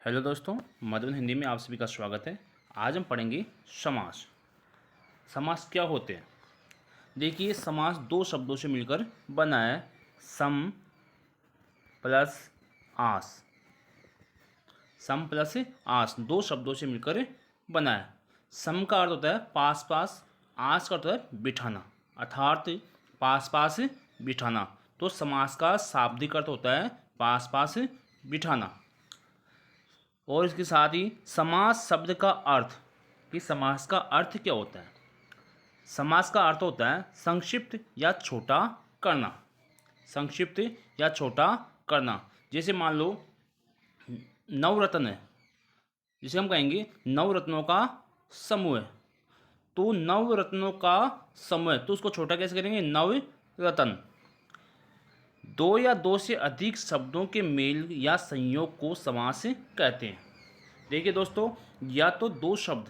Hello दोस्तों, मधुबन हिंदी में आप सभी का स्वागत है। आज हम पढ़ेंगे समास। समास क्या होते हैं? देखिए, समास दो शब्दों से मिलकर बना है। सम प्लस आस। सम प्लस आस दो शब्दों से मिलकर बना है। सम का अर्थ होता है पास पास, आस का अर्थ होता है बिठाना, अर्थात पास पास बिठाना। तो समास का शाब्दिक अर्थ होता है पास पास बिठाना। और इसके साथ ही समास शब्द का अर्थ, कि समास का अर्थ क्या होता है। समास का अर्थ होता है संक्षिप्त या छोटा करना। संक्षिप्त या छोटा करना। जैसे मान लो नवरत्न है, जिसे हम कहेंगे नवरत्नों का समूह है। तो नवरत्नों का समूह, तो उसको छोटा कैसे करेंगे? नवरत्न। दो या दो से अधिक शब्दों के मेल या संयोग को समास कहते हैं। देखिए दोस्तों, या तो दो शब्द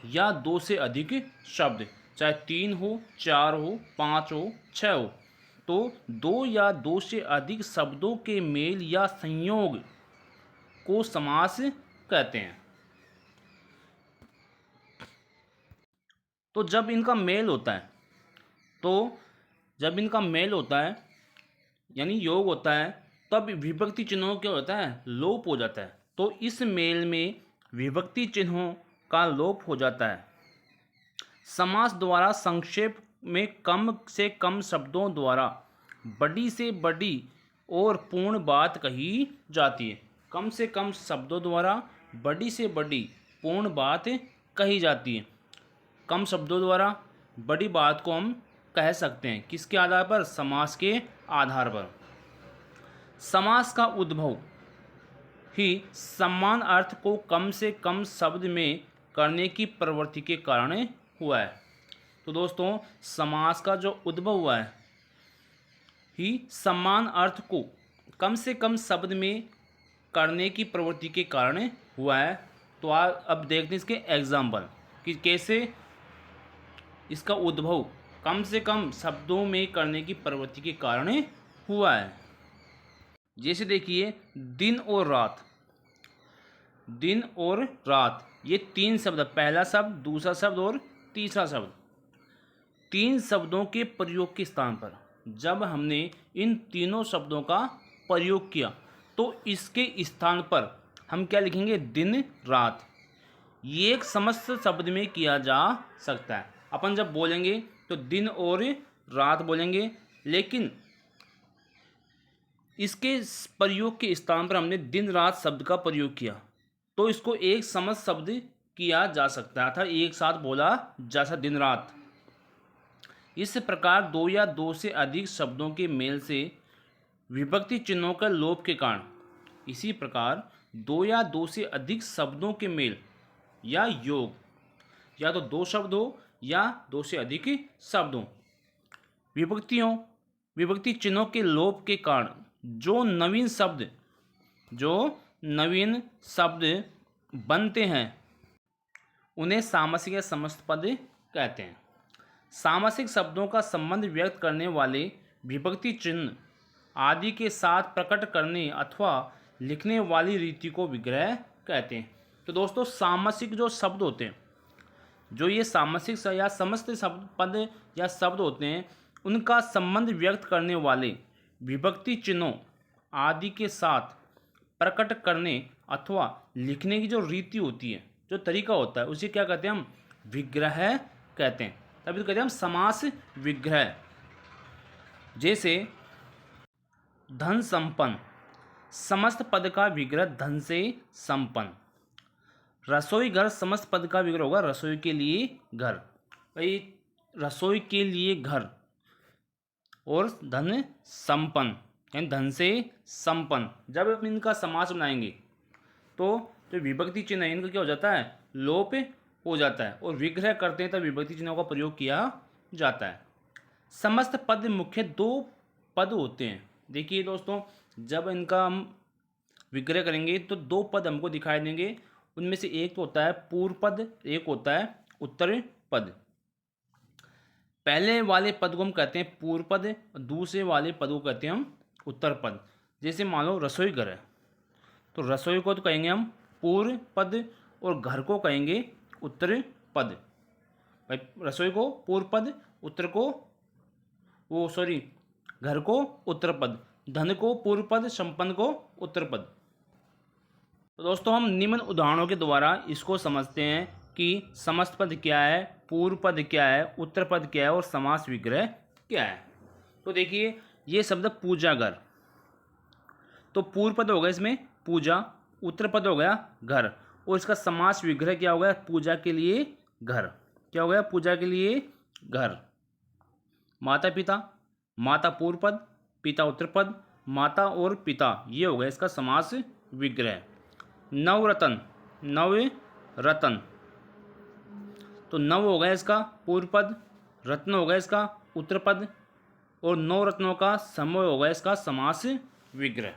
या दो से अधिक शब्द, चाहे तीन हो, चार हो, पाँच हो, छः हो, तो दो या दो से अधिक शब्दों के मेल या संयोग को समास कहते हैं। तो जब इनका मेल होता है, तो जब इनका मेल होता है यानी योग होता है, तब विभक्ति चिन्हों क्या होता है? लोप हो जाता है। तो इस मेल में विभक्ति चिन्हों का लोप हो जाता है। समास द्वारा संक्षेप में कम से कम शब्दों द्वारा बड़ी से बड़ी और पूर्ण बात कही जाती है। कम से कम शब्दों द्वारा बड़ी से बड़ी पूर्ण बात कही जाती है। कम शब्दों द्वारा बड़ी बात को हम कह सकते हैं। किसके आधार पर? समास के आधार पर। समास का उद्भव ही समान अर्थ को कम से कम शब्द में करने की प्रवृत्ति के कारण हुआ है। तो दोस्तों, समास का जो उद्भव हुआ है ही समान अर्थ को कम से कम शब्द में करने की प्रवृत्ति के कारण हुआ है। तो अब देखते हैं इसके एग्जाम्पल कि कैसे इसका उद्भव कम से कम शब्दों में करने की प्रवृत्ति के कारण हुआ है। जैसे देखिए, दिन और रात। दिन और रात ये तीन शब्द, पहला शब्द, दूसरा शब्द और तीसरा शब्द। तीन शब्दों के प्रयोग के स्थान पर जब हमने इन तीनों शब्दों का प्रयोग किया, तो इसके स्थान पर हम क्या लिखेंगे? दिन रात। ये एक समस्त शब्द में किया जा सकता है। अपन जब बोलेंगे तो दिन और रात बोलेंगे, लेकिन इसके प्रयोग के स्थान पर हमने दिन रात शब्द का प्रयोग किया, तो इसको एक समस्त शब्द किया जा सकता है, अर्थात एक साथ बोला जा सकता दिन रात। इस प्रकार दो या दो से अधिक शब्दों के मेल से विभक्ति चिन्हों का लोप के कारण, इसी प्रकार दो या दो से अधिक शब्दों के मेल या योग, या तो दो शब्द हो या दो से अधिक शब्द हो, विभक्ति चिन्हों के लोप के कारण जो नवीन शब्द बनते हैं, उन्हें सामासिक या समस्त पद कहते हैं। सामासिक शब्दों का संबंध व्यक्त करने वाले विभक्ति चिन्ह आदि के साथ प्रकट करने अथवा लिखने वाली रीति को विग्रह कहते हैं। तो दोस्तों, सामासिक जो शब्द होते हैं, जो ये सामासिक या समस्त शब्द पद या शब्द होते हैं, उनका संबंध व्यक्त करने वाले विभक्ति चिन्हों आदि के साथ प्रकट करने अथवा लिखने की जो रीति होती है, जो तरीका होता है, उसे क्या कहते हैं? हम विग्रह कहते हैं। तभी तो कहते हैं हम समास विग्रह। जैसे धन संपन्न, समस्त पद का विग्रह धन से संपन्न। रसोई घर, समस्त पद का विग्रह होगा रसोई के लिए घर। भाई, रसोई के लिए घर और धन संपन्न यानी धन से संपन्न। जब हम इनका समास बनाएंगे तो जो विभक्ति चिन्ह है, इनका क्या हो जाता है? लोप हो जाता है। और विग्रह करते हैं तब विभक्ति चिन्हों का प्रयोग किया जाता है। समस्त पद मुख्य दो पद होते हैं। देखिए दोस्तों, जब इनका हम विग्रह करेंगे तो दो पद हमको दिखाई देंगे। उनमें से एक तो होता है पूर्व पद, एक होता है उत्तर पद। पहले वाले पद को हम कहते हैं पूर्व पद, दूसरे वाले पद को कहते हैं हम उत्तर पद। जैसे मान लो रसोई घर है, तो रसोई को तो कहेंगे हम पूर्व पद और घर को कहेंगे उत्तर पद। भाई रसोई को पूर्व पद, उत्तर को घर को उत्तर पद, धन को पूर्व पद, संपन्न को उत्तर पद। तो दोस्तों हम निम्न उदाहरणों के द्वारा इसको समझते हैं कि समस्त पद क्या है, पूर्व पद क्या है, उत्तर पद क्या है और समास विग्रह क्या है। तो देखिए ये शब्द पूजा घर, तो पूर्व पद हो गया इसमें पूजा, उत्तर पद हो गया घर और इसका समास विग्रह क्या हो गया, पूजा के लिए घर। क्या हो गया, पूजा के लिए घर। माता पिता, माता पूर्व पद, पिता उत्तर पद, माता और पिता, ये हो गया इसका समास विग्रह। नवरत्न, नव रत्न, तो नव हो गया इसका पूर्व पद, रत्न हो गया इसका उत्तर पद और नौ रत्नों का समूह हो गया इसका समास विग्रह।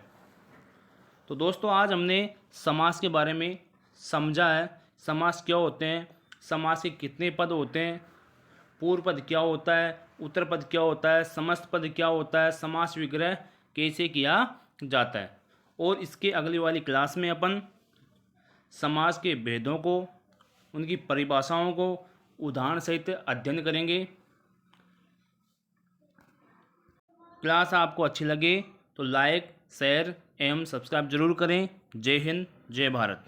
तो दोस्तों आज हमने समास के बारे में समझा है, समास क्या होते हैं, समास के कितने पद होते हैं, पूर्व पद क्या होता है, उत्तर पद क्या होता है, समस्त पद क्या होता है, समास विग्रह कैसे किया जाता है। और इसके अगली वाली क्लास में अपन समास के भेदों को, उनकी परिभाषाओं को उदाहरण सहित अध्ययन करेंगे। क्लास आपको अच्छी लगे तो लाइक, शेयर एवं सब्सक्राइब जरूर करें। जय हिंद, जय भारत।